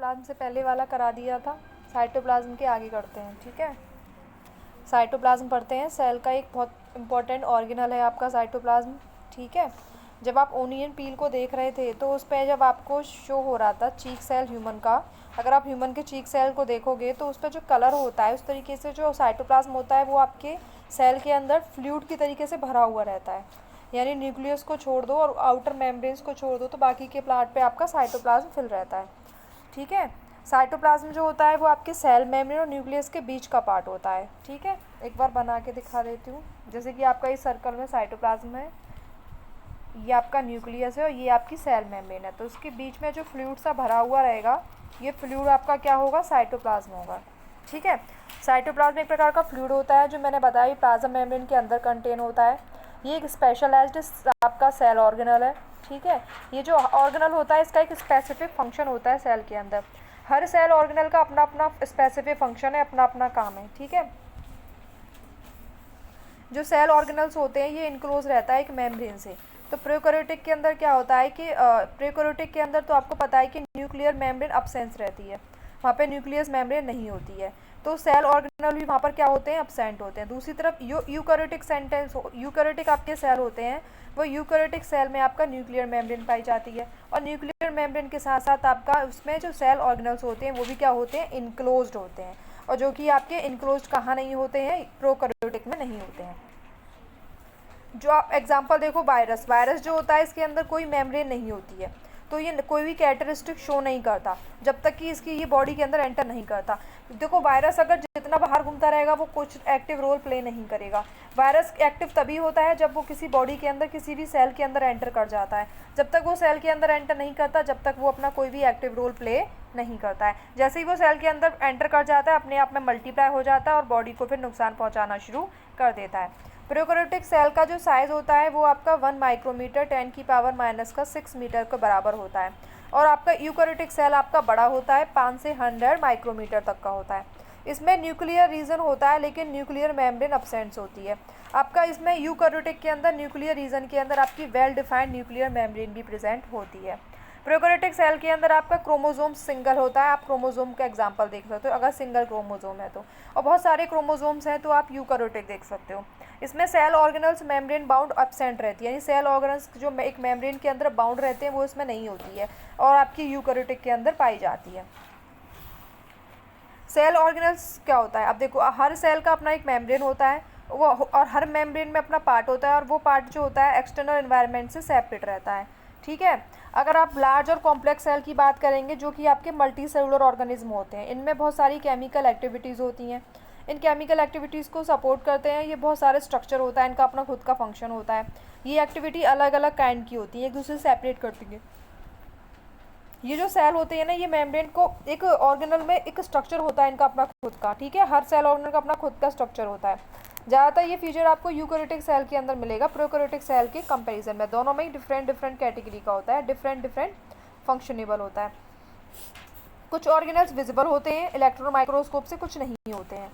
Cytoplasm से पहले वाला करा दिया था, साइटोप्लाज्म के आगे करते हैं। ठीक है, साइटोप्लाज्म पढ़ते हैं। सेल का एक बहुत इंपॉर्टेंट ऑर्गेनल है आपका साइटोप्लाज्म। ठीक है, जब आप ओनियन पील को देख रहे थे तो उस पर जब आपको शो हो रहा था चीक सेल ह्यूमन का, अगर आप ह्यूमन के चीक सेल को देखोगे तो उस पर जो कलर होता है उस तरीके से जो साइटोप्लाज्म होता है वो आपके सेल के अंदर फ्लूइड की तरीके से भरा हुआ रहता है। यानी न्यूक्लियस को छोड़ दो और आउटर मेम्ब्रेन्स को छोड़ दो तो बाकी के पार्ट पे आपका साइटोप्लाज्म फिल रहता है। ठीक है, साइटोप्लाज्म जो होता है वो आपके सेल मेम्ब्रेन और न्यूक्लियस के बीच का पार्ट होता है। ठीक है, एक बार बना के दिखा देती हूँ। जैसे कि आपका इस सर्कल में साइटोप्लाज्म है, ये आपका न्यूक्लियस है और ये आपकी सेल मेम्ब्रेन है, तो उसके बीच में जो फ्लूइड सा भरा हुआ रहेगा ये फ्लूइड आपका क्या होगा, साइटोप्लाज्म होगा। ठीक है, साइटोप्लाज्म एक प्रकार का फ्लूइड होता है जो मैंने बताया प्लाज्मा मेम्ब्रेन के अंदर कंटेन होता है। ये एक स्पेशलाइज्ड आपका सेल ऑर्गेनल है। ठीक है, ये जो ऑर्गेनल होता है इसका एक स्पेसिफिक फंक्शन होता है सेल के अंदर। हर सेल ऑर्गेनल का अपना अपना स्पेसिफिक फंक्शन है, अपना अपना काम है। ठीक है, जो सेल ऑर्गेनल्स होते हैं ये इनक्लोज रहता है एक मेम्ब्रेन से। तो प्रोकैरियोटिक के अंदर क्या होता है कि प्रोकैरियोटिक के अंदर तो आपको पता है कि न्यूक्लियर मेम्ब्रेन अब्सेंस रहती है, वहाँ पे न्यूक्लियस मेम्ब्रेन नहीं होती है, तो सेल ऑर्गेनल भी वहाँ पर क्या होते हैं, अब्सेंट होते हैं। दूसरी तरफ यूकैरियोटिक आपके सेल होते हैं, वो यूकैरियोटिक सेल में आपका न्यूक्लियर मेम्ब्रेन पाई जाती है, और न्यूक्लियर मेम्ब्रेन के साथ साथ आपका उसमें जो सेल ऑर्गेनल्स होते हैं वो भी क्या होते हैं, इनक्लोज्ड होते हैं, और जो कि आपके इनक्लोज्ड कहाँ नहीं होते हैं, प्रोकैरियोटिक में नहीं होते हैं। जो आप एग्जांपल देखो, वायरस जो होता है इसके अंदर कोई मेम्ब्रेन नहीं होती है, तो ये कोई भी कैरेक्टरिस्टिक शो नहीं करता जब तक कि इसकी ये बॉडी के अंदर एंटर नहीं करता। देखो, वायरस अगर जितना बाहर घूमता रहेगा वो कुछ एक्टिव रोल प्ले नहीं करेगा। वायरस एक्टिव तभी होता है जब वो किसी बॉडी के अंदर किसी भी सेल के अंदर एंटर कर जाता है। जब तक वो सेल के अंदर एंटर नहीं करता जब तक वो अपना कोई भी एक्टिव रोल प्ले नहीं करता है। जैसे ही वो सेल के अंदर एंटर कर जाता है अपने आप में मल्टीप्लाई हो जाता है और बॉडी को फिर नुकसान पहुँचाना शुरू कर देता है। प्रोकैरियोटिक सेल का जो साइज़ होता है वो आपका 1 माइक्रोमीटर 10⁻⁻⁶ मीटर के बराबर होता है, और आपका यूकैरियोटिक सेल आपका बड़ा होता है 5 से 100 माइक्रोमीटर तक का होता है। इसमें न्यूक्लियर रीजन होता है लेकिन न्यूक्लियर मेम्ब्रेन अब्सेंट होती है। आपका इसमें यूकैरियोटिक के अंदर न्यूक्लियर रीजन के अंदर आपकी वेल डिफाइंड न्यूक्लियर मेम्ब्रेन भी प्रेजेंट होती है। प्रोकैरियोटिक सेल के अंदर आपका क्रोमोसोम सिंगल होता है। आप क्रोमोसोम का एग्जांपल देख सकते हो अगर सिंगल क्रोमोसोम है तो, और बहुत सारे क्रोमोसोम्स हैं तो आप यूकैरियोटिक देख सकते हो। इसमें cell organelles membrane bound absent रहती है, यानी सेल ऑर्गेनल्स जो एक मेम्ब्रेन के अंदर बाउंड रहते हैं वो इसमें नहीं होती है और आपकी यूकैरियोटिक के अंदर पाई जाती है। सेल ऑर्गेनल्स क्या होता है, अब देखो हर सेल का अपना एक मेम्ब्रेन होता है वो, और हर मेम्ब्रेन में अपना पार्ट होता है, और वो पार्ट जो होता है एक्सटर्नल एनवायरनमेंट से सेपरेट रहता है। ठीक है, अगर आप लार्ज और कॉम्प्लेक्स सेल की बात करेंगे जो कि आपके मल्टी सेलुलर ऑर्गेनिज्म होते हैं, इनमें बहुत सारी केमिकल एक्टिविटीज़ होती हैं। इन केमिकल एक्टिविटीज़ को सपोर्ट करते हैं ये बहुत सारे स्ट्रक्चर होता है, इनका अपना खुद का फंक्शन होता है। ये एक्टिविटी अलग अलग काइंड की होती है, एक दूसरे से सेपरेट करती है। ये जो सेल होते हैं ना, ये मेम्ब्रेन को एक ऑर्गेनल में एक स्ट्रक्चर होता है इनका अपना खुद का। ठीक है, हर सेल ऑर्गेनल का अपना खुद का स्ट्रक्चर होता है। ज़्यादातर ये फीचर आपको यूकैरियोटिक सेल के अंदर मिलेगा प्रोकैरियोटिक सेल के कंपैरिजन में। दोनों में ही डिफरेंट कैटेगरी का होता है, डिफरेंट फंक्शनेबल होता है। कुछ ऑर्गेनल्स विजिबल होते हैं इलेक्ट्रॉन माइक्रोस्कोप से, कुछ नहीं होते हैं।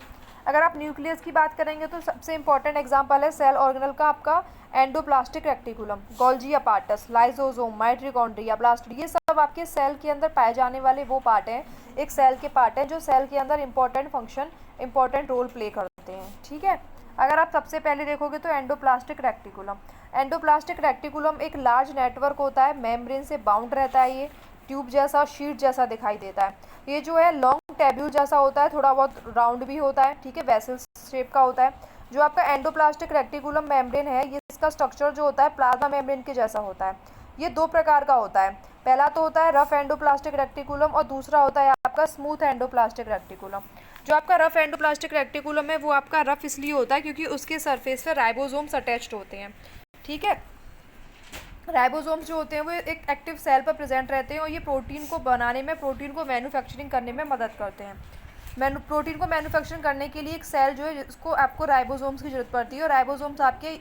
अगर आप न्यूक्लियस की बात करेंगे तो सबसे इंपॉर्टेंट एग्जांपल है सेल ऑर्गेनल का आपका endoplasmic reticulum, Golgi apparatus, lysosome, mitochondria, ब्लास्ट, ये सब आपके सेल के अंदर पाए जाने वाले वो पार्ट हैं, एक सेल के पार्ट हैं जो सेल के अंदर इंपॉर्टेंट रोल प्ले करते हैं। ठीक है, अगर आप सबसे पहले देखोगे तो एंडोप्लास्टिक रेक्टिकुलम एक लार्ज नेटवर्क होता है, मेम्ब्रेन से बाउंड रहता है, ये ट्यूब जैसा शीट जैसा दिखाई देता है। ये जो है लॉन्ग टेब्यूल जैसा होता है, थोड़ा बहुत राउंड भी होता है। ठीक है, वेसल शेप का होता है। जो आपका एंडोप्लास्टिक रेक्टिकुलम मेम्ब्रेन है ये इसका स्ट्रक्चर जो होता है प्लाज्मा मेम्ब्रेन के जैसा होता है। ये दो प्रकार का होता है, पहला तो होता है रफ एंडोप्लास्टिक रेक्टिकुलम और दूसरा होता है आपका स्मूथ एंडोप्लास्टिक रेक्टिकुलम। जो आपका रफ एंडोप्लास्टिक रेक्टिकुलम है वो आपका रफ इसलिए होता है क्योंकि उसके सरफेस पे राइबोसोम्स अटैच्ड होते हैं। ठीक है, राइबोसोम्स जो होते हैं वो एक एक्टिव सेल पर प्रेजेंट रहते हैं और ये प्रोटीन को बनाने में, प्रोटीन को मैन्युफैक्चरिंग करने में मदद करते हैं। प्रोटीन को मैन्युफैक्चरिंग करने के लिए एक सेल जो है जिसको आपको राइबोसोम्स की जरूरत पड़ती है, और राइबोसोम्स आपके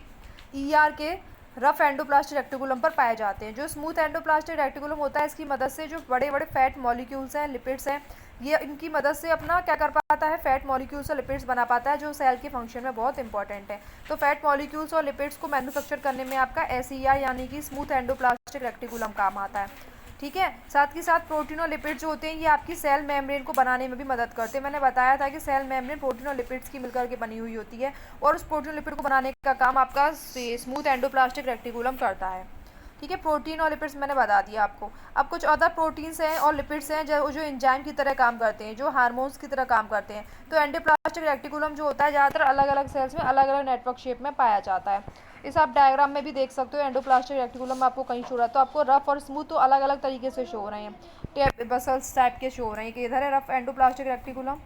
ईआर के रफ एंडोप्लास्टिक रेक्टिकुलम पर पाए जाते हैं। जो स्मूथ एंडोप्लास्टिक रेक्टिकुलम होता है इसकी मदद से जो बड़े बड़े फैट मॉलिक्यूल्स हैं, लिपिड्स हैं, ये इनकी मदद से अपना क्या कर पाता है, फैट मॉलिक्यूल्स और लिपिड्स बना पाता है जो सेल के फंक्शन में बहुत इंपॉर्टेंट है। तो फैट मॉलिक्यूल्स और लिपिड्स को मैन्युफैक्चर करने में आपका एसईआर यानी कि स्मूथ एंडोप्लास्टिक रेक्टिकुलम काम आता है। ठीक है। साथ के साथ प्रोटीन और लिपिड जो होते हैं ये आपकी सेल मेम्ब्रेन को बनाने में भी मदद करते हैं। मैंने बताया था कि सेल मेम्ब्रेन प्रोटीन और लिपिड्स की मिलकर के बनी हुई होती है और उस प्रोटीन और लिपिड को बनाने का काम आपका स्मूथ एंडोप्लास्टिक रेक्टिकुलम करता है। ठीक है, प्रोटीन और लिपिड्स मैंने बता दिया आपको। अब कुछ अदर प्रोटीन्स हैं और लिपिड्स हैं जो एंजाइम की तरह काम करते हैं, जो हार्मोन्स की तरह काम करते हैं। तो एंडोप्लास्टिक रेक्टिकुलम जो होता है ज़्यादातर अलग अलग सेल्स में अलग अलग नेटवर्क शेप में पाया जाता है। इस आप डायग्राम में भी देख सकते हो, एंडोप्लास्टिक रेक्टिकुलम आपको कहीं शो रहा है, तो आपको रफ और स्मूथ तो अलग अलग तरीके से शो हो रहे हैं, टेप बसल्स टाइप के शो हो रहे हैं कि इधर है रफ एंडोप्लास्टिक रेक्टिकुलम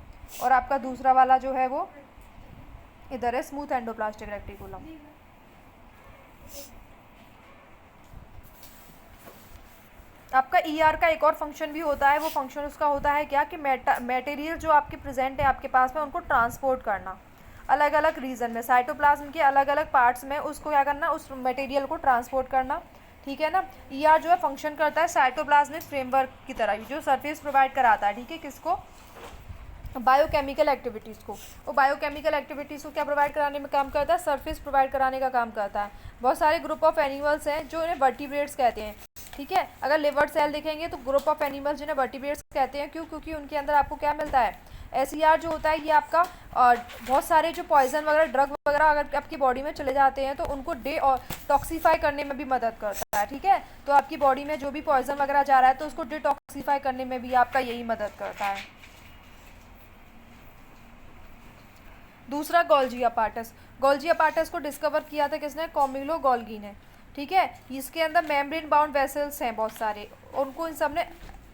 और आपका दूसरा वाला जो है वो इधर है स्मूथ एंडोप्लास्टिक रेक्टिकुलम। आपका ईआर का एक और फंक्शन भी होता है, वो फंक्शन उसका होता है क्या कि मटेरियल जो आपके प्रेजेंट है आपके पास में उनको ट्रांसपोर्ट करना अलग अलग रीजन में, साइटोप्लाज्म के अलग अलग पार्ट्स में उसको क्या करना, उस मटेरियल को ट्रांसपोर्ट करना। ठीक है ना। ईआर जो है फंक्शन करता है साइटोप्लाज्मिक फ्रेमवर्क की तरह ही, जो सरफेस प्रोवाइड कराता है। ठीक है, किसको, बायोकेमिकल एक्टिविटीज़ को। वो बायोकेमिकल एक्टिविटीज़ को क्या प्रोवाइड कराने में काम करता है, सरफेस प्रोवाइड कराने का काम करता है। बहुत सारे ग्रुप ऑफ एनिमल्स हैं जो इन्हें वर्टिब्रेट्स कहते हैं। ठीक है, अगर लिवर सेल देखेंगे तो ग्रुप ऑफ एनिमल्स जिन्हें वर्टिब्रेट्स कहते हैं, क्यों, क्योंकि उनके अंदर आपको क्या मिलता है, एसईआर जो होता है ये आपका बहुत सारे जो पॉइजन वगैरह ड्रग वगैरह अगर आपकी बॉडी में चले जाते हैं तो उनको टॉक्सीफाई करने में भी मदद करता है। ठीक है, तो आपकी बॉडी में जो भी पॉइजन वगैरह जा रहा है तो उसको डिटॉक्सीफाई करने में भी आपका यही मदद करता है। दूसरा गोल्जी अपार्टस। गोल्जी अपार्टस को डिस्कवर किया था किसने, कॉमिलो गोल्गी ने। ठीक है, इसके अंदर मेम्ब्रेन बाउंड वेसल्स हैं बहुत सारे, उनको इन सब ने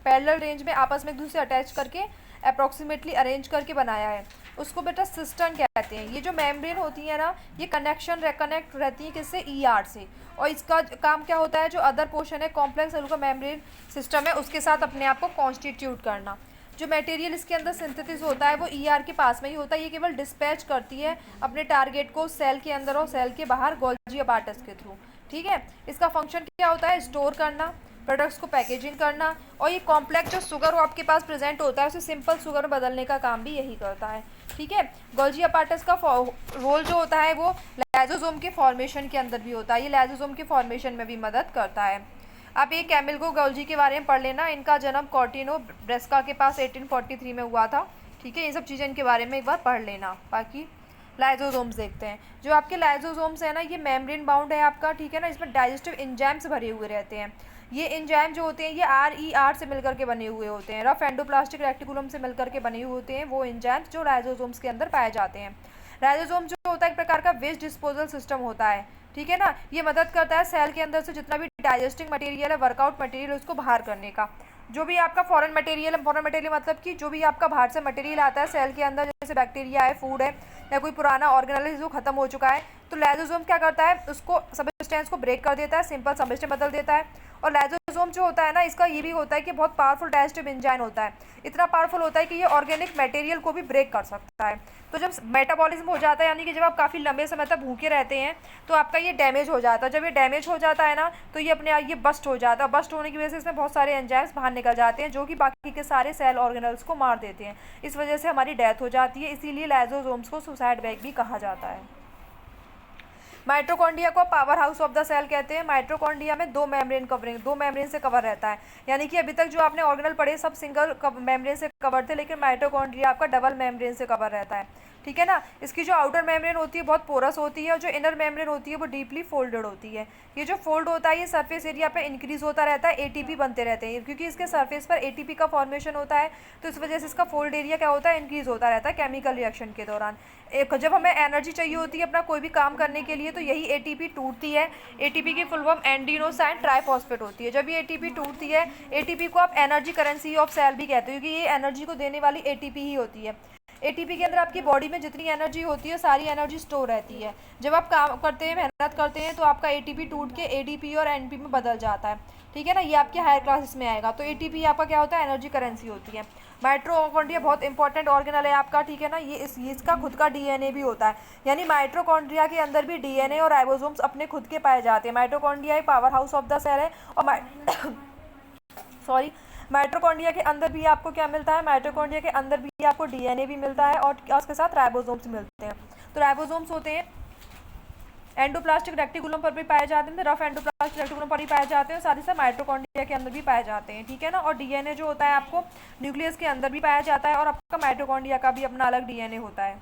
पैरेलल रेंज में आपस में एक दूसरे से अटैच करके अप्रॉक्सीमेटली अरेंज करके बनाया है। उसको बेटा सिस्टन कहते हैं। ये जो मेम्ब्रेन होती है ना, ये कनेक्ट रहती है किससे, ईआर से, और इसका काम क्या होता है, जो अदर पोर्शन है कॉम्प्लेक्स सेलुलर मेम्ब्रेन सिस्टम है उसके साथ अपने आप को कॉन्स्टिट्यूट करना। जो मटेरियल इसके अंदर सिंथेसिस होता है वो ईआर के पास में ही होता है, ये केवल डिस्पैच करती है अपने टारगेट को सेल के अंदर और सेल के बाहर गोल्जी अपार्टस के थ्रू। ठीक है, इसका फंक्शन क्या होता है, स्टोर करना, प्रोडक्ट्स को पैकेजिंग करना, और ये कॉम्प्लेक्स जो शुगर वो आपके पास प्रेजेंट होता है उसे सिंपल शुगर में बदलने का काम भी यही करता है। ठीक है, गोल्जी अपार्टस का रोल जो होता है वो लाइसोसोम के फॉर्मेशन के अंदर भी होता है, ये लाइसोसोम के फॉर्मेशन में भी मदद करता है। आप ये कैमिल्को गोल्जी के बारे में पढ़ लेना, इनका जन्म कॉर्टिनो ब्रेस्का के पास 1843 में हुआ था। ठीक है, ये सब चीज़ें इनके बारे में एक बार पढ़ लेना। बाकी लाइसोसोम्स देखते हैं। जो आपके लाइसोसोम्स है ना, ये मेम्ब्रेन बाउंड है आपका। ठीक है ना, इसमें डाइजेस्टिव एंजाइम्स भरे हुए रहते हैं। ये एंजाइम जो होते हैं ये आर से मिलकर के बने हुए होते हैं, रफ एंडोप्लास्टिक रेक्टिकुलम से मिलकर के बने हुए होते हैं वो एंजाइम्स जो लाइसोसोम्स के अंदर पाए जाते हैं। लाइसोसोम जो होता है एक प्रकार का वेस्ट डिस्पोजल सिस्टम होता है। ठीक है ना, ये मदद करता है सेल के अंदर से जितना भी डाइजेस्टिंग मटेरियल है, वर्कआउट मटेरियल, उसको बाहर करने का। जो भी आपका फॉरेन मटेरियल मतलब कि जो भी आपका बाहर से मटेरियल आता है सेल के अंदर, जैसे बैक्टीरिया है, फूड है, या कोई पुराना ऑर्गेनेल जो खत्म हो चुका है, तो लाइसोसोम क्या करता है, उसको सब्सटेंस को ब्रेक कर देता है, सिंपल सब्सटेंस बदल देता है। और लाइसोसोम जो होता है ना, इसका ये भी होता है कि बहुत पावरफुल डाइजेस्टिव एंजाइम होता है। इतना पावरफुल होता है कि ये ऑर्गेनिक मटेरियल को भी ब्रेक कर सकता है। तो जब मेटाबॉलिज्म हो जाता है, यानी कि जब आप काफ़ी लंबे समय तक भूखे रहते हैं तो आपका ये डैमेज हो जाता है। जब ये डैमेज हो जाता है ना तो ये अपने आप ये बस्ट हो जाता है। बस्ट होने की वजह से इसमें बहुत सारे एंजाइम्स बाहर निकल जाते हैं जो कि बाकी के सारे सेल ऑर्गेनल्स को मार देते हैं। इस वजह से हमारी डेथ हो जाती है, इसीलिए लाइसोसोम्स को सुसाइड बैग भी कहा जाता है। माइटोकॉन्ड्रिया को power house of the cell कहते हैं। माइटोकॉन्ड्रिया में दो मेम्ब्रेन से कवर रहता है, यानी कि अभी तक जो आपने ऑर्गेनल पढ़े सब सिंगल मेम्ब्रेन से कवर थे, लेकिन माइटोकॉन्ड्रिया आपका डबल मेम्ब्रेन से कवर रहता है। ठीक है ना, इसकी जो आउटर मेम्ब्रेन होती है बहुत पोरस होती है और जो इनर मेम्ब्रेन होती है वो डीपली फोल्डेड होती है। ये जो फोल्ड होता है ये सरफेस एरिया पे इंक्रीज होता रहता है, एटीपी बनते रहते हैं, क्योंकि इसके सरफेस पर एटीपी का फॉर्मेशन होता है, तो इस वजह से इसका फोल्ड एरिया क्या होता है, इंक्रीज होता रहता है केमिकल रिएक्शन के दौरान। जब हमें एनर्जी चाहिए होती है अपना कोई भी काम करने के लिए तो यही एटीपी टूटती है। एटीपी की फुल फॉर्म एंडोसाइन ट्राइफॉस्फेट होती है। जब ये एटीपी टूटती है, एटीपी को आप एनर्जी करेंसी ऑफ सेल भी कहते हो, क्योंकि ये एनर्जी को देने वाली एटीपी ही होती है। एटीपी के अंदर आपकी बॉडी में जितनी एनर्जी होती है सारी एनर्जी स्टोर रहती है। जब आप काम करते हैं, मेहनत करते हैं, तो आपका एटीपी टूट के एडीपी और एनपी में बदल जाता है। ठीक है ना, ये आपके हायर क्लासेस में आएगा। तो एटीपी आपका क्या होता है, एनर्जी करेंसी होती है। माइटोकॉन्ड्रिया बहुत इंपॉर्टेंट ऑर्गेनल है आपका। ठीक है ना, ये इसका खुद का डीएनए भी होता है, यानी माइटोकॉन्ड्रिया के अंदर भी डीएनए और राइबोसोम्स अपने खुद के पाए जाते हैं। Mitochondria power house of the cell है और माइटोकॉन्ड्रिया के अंदर भी आपको क्या मिलता है, माइटोकॉन्ड्रिया के अंदर भी आपको डीएनए भी मिलता है और उसके साथ राइबोसोम्स मिलते हैं। तो राइबोसोम्स होते हैं एंडोप्लास्टिक रेक्टिकुलम पर भी पाए जाते हैं, रफ एंडोप्लास्टिक रेक्टिकुलम पर ही पाए जाते हैं, साथ ही साथ माइटोकॉन्ड्रिया के अंदर भी पाए जाते हैं, ठीक है ना। और डीएनए जो होता है आपको न्यूक्लियस के अंदर भी पाया जाता है, और आपका माइटोकॉन्ड्रिया का भी अपना अलग डीएनए होता है,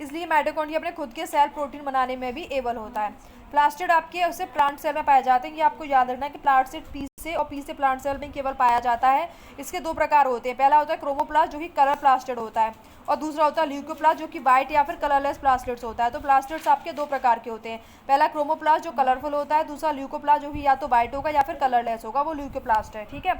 इसलिए माइटोकॉन्ड्रिया अपने खुद के सेल प्रोटीन बनाने में भी एबल होता है। प्लास्टिड आपके उससे प्लांट सेल में पाए जाते हैं, ये आपको याद रखना है कि प्लास्टिड पी से और पी से प्लांट सेल में केवल पाया जाता है। इसके दो प्रकार होते हैं, पहला होता है क्रोमोप्लास्ट जो कि कलर प्लास्टिड होता है, और दूसरा होता है ल्यूकोप्लास्ट जो कि वाइट या फिर कलरलेस प्लास्टिड्स होता है। तो प्लास्टिड्स आपके दो प्रकार के होते हैं, पहला क्रोमोप्लास्ट जो कलरफुल होता है, दूसरा ल्यूकोप्लास्ट जो कि या तो वाइट होगा या फिर कलरलेस होगा, वो ल्यूकोप्लास्ट है, ठीक है।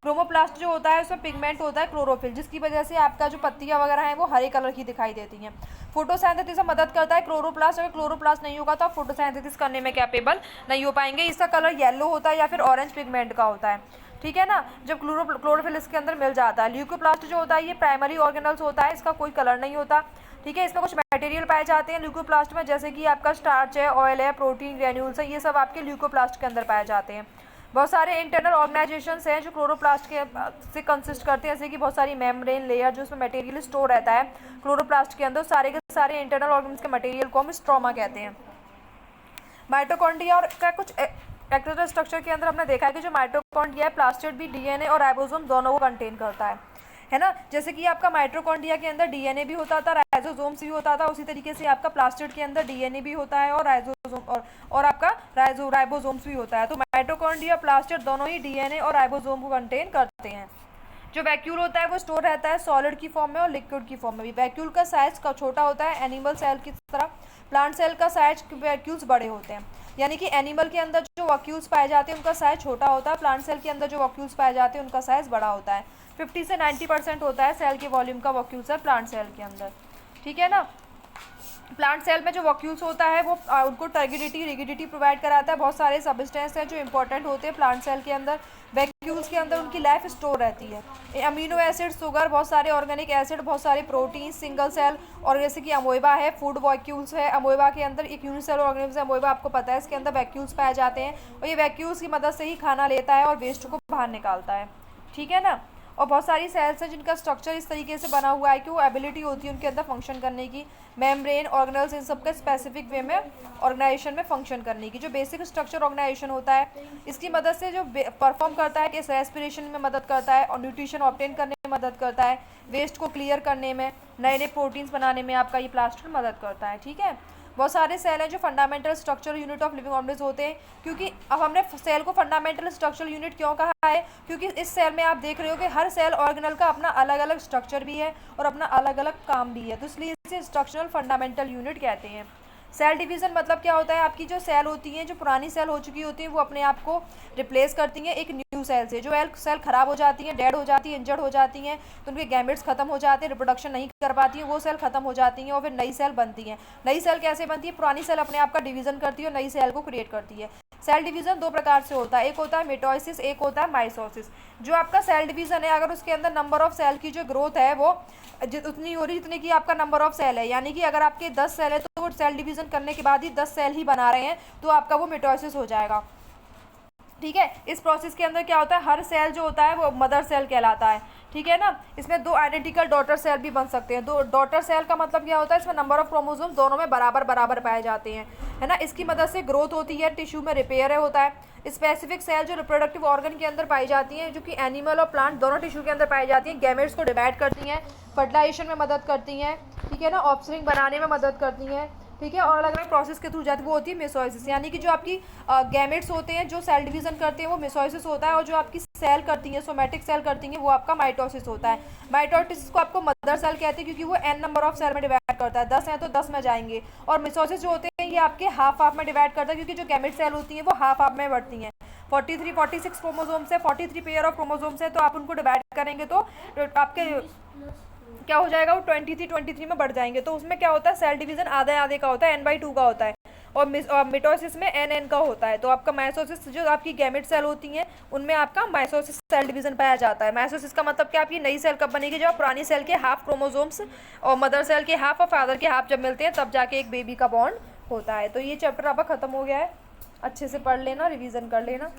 क्रोमोप्लास्ट जो होता है उसमें पिगमेंट होता है क्लोरोफिल, जिसकी वजह से आपका जो पत्तियां वगैरह हैं वो हरे कलर की दिखाई देती हैं। फोटोसिंथेसिस में मदद करता है क्लोरोप्लास्ट, अगर क्लोरोप्लास्ट नहीं होगा तो आप फोटोसिंथेसिस करने में कैपेबल नहीं हो पाएंगे। इसका कलर येलो होता है या फिर ऑरेंज पिगमेंट का होता है, ठीक है ना, जब क्लोरोफिल इसके अंदर मिल जाता है। ल्यूकोप्लास्ट जो होता है ये प्राइमरी ऑर्गेनल्स होता है, इसका कोई कलर नहीं होता, ठीक है। इसमें कुछ मटेरियल पाए जाते हैं ल्यूकोप्लास्ट में, जैसे कि आपका स्टार्च है, ऑयल है, प्रोटीन ग्रेन्यूल्स है, ये सब आपके ल्यूकोप्लास्ट के अंदर पाए जाते हैं। बहुत सारे इंटरनल ऑर्गेनाइजेशंस हैं जो क्लोरोप्लास्ट के से कंसिस्ट करते हैं, जैसे कि बहुत सारी मेम्ब्रेन लेयर जो उसमें मटेरियल स्टोर रहता है क्लोरोप्लास्ट के अंदर, सारे के सारे इंटरनल ऑर्गन्स के मटेरियल को हम स्ट्रोमा कहते हैं। माइटोकॉन्ड्रिया और का कुछ एक्टिव स्ट्रक्चर के अंदर हमने देखा है कि जो माइटोकॉन्ड्रिया है प्लास्टिड भी डीएनए और राइबोसोम दोनों को कंटेन करता है ना। जैसे कि आपका माइटोकॉन्ड्रिया के अंदर डीएनए भी होता था, राइबोसोम्स भी होता था, उसी तरीके से आपका प्लास्टिड के अंदर डीएनए भी होता है और और आपका राइबोसोम्स भी होता है। तो माइटोकॉन्ड्रिया प्लास्टिड दोनों ही डीएनए और राइबोसोम को कंटेन करते हैं। जो वैक्यूल होता है वो स्टोर रहता है सॉलिड की फॉर्म में और लिक्विड की फॉर्म में भी। वैक्यूल का साइज का छोटा होता है एनिमल सेल की तरह, प्लांट सेल का साइज वैक्यूल्स बड़े होते हैं, यानी कि एनिमल के अंदर जो वैक्यूल्स पाए जाते हैं उनका साइज छोटा होता है, प्लांट सेल के अंदर जो वैक्यूल्स पाए जाते हैं उनका साइज बड़ा होता है। 50 से 90% होता है सेल के वॉल्यूम का वैक्यूल्स है प्लांट सेल के अंदर, ठीक है ना। प्लांट सेल में जो वैक्यूल्स होता है वो उनको टर्गिडिटी रिगिडिटी प्रोवाइड कराता है। बहुत सारे सब्सटेंस हैं जो इंपॉर्टेंट होते हैं प्लांट सेल के अंदर, वैक्यूल्स के अंदर उनकी लाइफ स्टोर रहती है। अमीनो एसिड, शुगर, बहुत सारे ऑर्गेनिक एसिड, बहुत सारे प्रोटीन, सिंगल सेल, और जैसे कि अमोइबा है, फूड वैक्यूल्स है। अमोइबा के अंदर एक यूनिसेल ऑर्गेनिज्म है अमोइबा, आपको पता है, इसके अंदर वैक्यूल्स पाए जाते हैं और ये वैक्यूल्स की मदद से ही खाना लेता है और वेस्ट को बाहर निकालता है, ठीक है ना। और बहुत सारी सेल्स हैं जिनका स्ट्रक्चर इस तरीके से बना हुआ है कि वो एबिलिटी होती है उनके अंदर फंक्शन करने की, मेम्ब्रेन, ऑर्गेनल्स, इन सब का स्पेसिफिक वे में ऑर्गेनाइजेशन में फंक्शन करने की। जो बेसिक स्ट्रक्चर ऑर्गेनाइजेशन होता है इसकी मदद से जो परफॉर्म करता है कि रेस्पिरेशन में मदद करता है और न्यूट्रिशन ऑब्टेन करने में मदद करता है, वेस्ट को क्लियर करने में, नए नए प्रोटीन्स बनाने में आपका ये प्लास्टिड मदद करता है, ठीक है। बहुत सारे सेल हैं जो fundamental structural unit of living organism होते हैं, क्योंकि अब हमने सेल को फंडामेंटल स्ट्रक्चरल यूनिट क्यों कहा है, क्योंकि इस सेल में आप देख रहे हो कि हर सेल ऑर्गेनल का अपना अलग अलग स्ट्रक्चर भी है और अपना अलग अलग काम भी है, तो इसलिए इसे स्ट्रक्चरल फंडामेंटल यूनिट कहते हैं। सेल डिवीज़न मतलब क्या होता है, आपकी जो सेल होती हैं, जो पुरानी सेल हो चुकी होती हैं, वो अपने आप को रिप्लेस करती हैं एक न्यू सेल से। जो सेल खराब हो जाती हैं, डेड हो जाती हैं, इंजर्ड हो जाती हैं, तो उनके गैमेट्स खत्म हो जाते हैं, रिप्रोडक्शन नहीं कर पाती हैं, वो सेल खत्म हो जाती हैं और फिर नई सेल बनती हैं। नई सेल कैसे बनती है, पुरानी सेल अपने आप का डिवीज़न करती है और नई सेल को क्रिएट करती है। सेल डिवीज़न दो प्रकार से होता है, एक होता है मिटोसिस, एक होता है माइटोसिस। जो आपका सेल डिवीज़न है, अगर उसके अंदर नंबर ऑफ सेल की जो ग्रोथ है वो उतनी हो रही जितनी की आपका नंबर ऑफ सेल है, यानी कि अगर आपके 10 सेल है तो वो सेल डिवीज़न करने के बाद ही 10 सेल ही बना रहे हैं तो आपका वो मिटोसिस हो जाएगा, ठीक है। इस प्रोसेस के अंदर क्या होता है, हर सेल जो होता है वो मदर सेल कहलाता है, ठीक है ना। इसमें दो आइडेंटिकल डॉटर सेल भी बन सकते हैं। दो डॉटर सेल का मतलब क्या होता है, इसमें नंबर ऑफ क्रोमोसोम दोनों में बराबर बराबर पाए जाते हैं, है ना। इसकी मदद से ग्रोथ होती है, टिश्यू में रिपेयर होता है। स्पेसिफिक सेल जो रिप्रोडक्टिव ऑर्गन के अंदर पाई जाती हैं, जो कि एनिमल और प्लांट दोनों टिश्यू के अंदर पाई जाती हैं, गैमेट्स को डिवाइड करती हैं, फर्टिलाइजेशन में मदद करती हैं, ठीक है ना, ऑफस्प्रिंग बनाने में मदद करती हैं, ठीक है, और अलग अलग प्रोसेस के थ्रू जाती है, वो होती है मेसोइसिस। यानी कि जो आपकी गैमेट्स होते हैं जो सेल डिवीज़न करते हैं वो मेसोइसिस होता है, और जो आपकी सेल करती हैं, सोमेटिक सेल करती हैं, वो आपका माइटोसिस होता है। माइटोसिस को आपको मदर सेल कहते हैं क्योंकि वो n नंबर ऑफ सेल में डिवाइड करता है, 10 हैं तो 10 में जाएंगे। और मेसोसिस जो होते हैं ये आपके हाफ में डिवाइड करता है, क्योंकि जो गैमेट सेल होती हैं वो हाफ में बढ़ती हैं। 46 क्रोमोसोम्स है, 43 पेयर ऑफ क्रोमोसोम्स है, तो आप उनको डिवाइड करेंगे तो आपके क्या हो जाएगा, वो 23 में बढ़ जाएंगे। तो उसमें क्या होता है, सेल डिवीजन आधे आधे का होता है, n/2 का होता है, और मिटोसिस में n का होता है। तो आपका माइटोसिस जो आपकी गैमेट सेल होती हैं उनमें आपका माइटोसिस सेल डिवीजन पाया जाता है। माइटोसिस का मतलब क्या, आपकी नई सेल कब बनेगी, जब पुरानी सेल के हाफ क्रोमोसोम्स और मदर सेल के हाफ और फादर के हाफ जब मिलते हैं तब जाके एक बेबी का बॉन्ड होता है। तो ये चैप्टर आपका खत्म हो गया है, अच्छे से पढ़ लेना, रिविजन कर लेना।